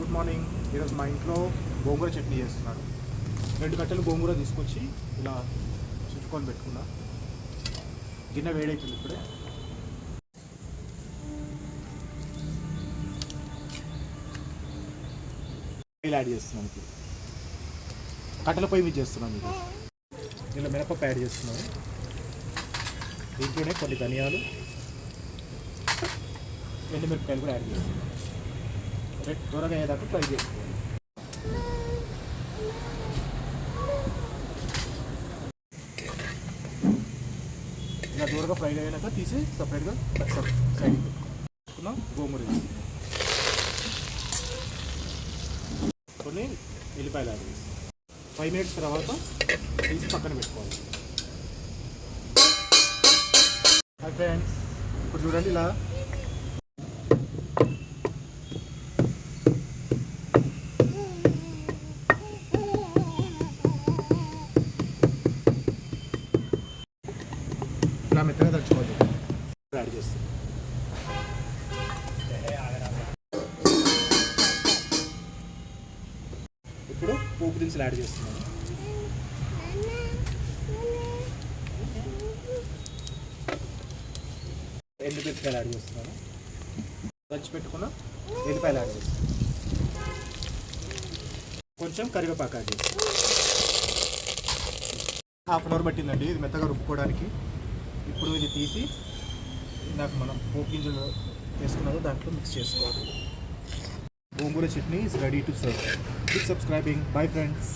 Good morning. ఈరోజు మా ఇంట్లో గోంగూర చట్నీ చేస్తున్నాను. 2 కట్టలు గోంగూర తీసుకొచ్చి ఇలా చుట్టుకొని పెట్టుకున్నా. గిన్నె వేడవుతుంది ఇప్పుడే. ఆయిల్ యాడ్ చేస్తున్నాను. ఇప్పుడు కట్టెల పొయ్యి మీద చేస్తున్నాను. ఇది ఇలా మినపప్పు యాడ్ చేస్తున్నాను. దీంట్లోనే కొన్ని ధనియాలు, ఎండుమిరపకాయలు కూడా యాడ్ చేస్తున్నాను. త్వరగా అయ్యేదాకా ఫ్రై చేసుకోవాలి. ఇలా దూరంగా ఫ్రై అయ్యాక తీసి సపరేట్గా సైడ్ పెట్టుకున్నాం. గోంగూర కొన్ని ఎల్లిపాయలు యాడ్ చేస్తాం. 5 మినిట్స్ తర్వాత తీసి పక్కన పెట్టుకోవాలి. హాయ్ ఫ్రెండ్స్, ఇప్పుడు చూడండి ఇలా ఇలా మెత్తగా దంచుకోవాలి. యాడ్ చేస్తాం. ఇప్పుడు పోపు దినుసులు యాడ్ చేస్తున్నాను. ఎండుమిరపకాయలు యాడ్ చేస్తున్నాను. దంచి పెట్టుకున్న ఎల్లిపాయలు యాడ్ చేస్తాను. కొంచెం కరివేపాకు యాడ్ చేస్తాను. హాఫ్ అన్ అవర్ పట్టిందండి ఇది మెత్తగా రుబ్బుకోవడానికి. ఇప్పుడు ఇది తీసి ఇందాక మనం పోపు గింజలు వేసుకున్నదో దాంట్లో మిక్స్ చేసుకోవాలి. గోంగూర chutney is ready to serve. Keep subscribing. Bye friends.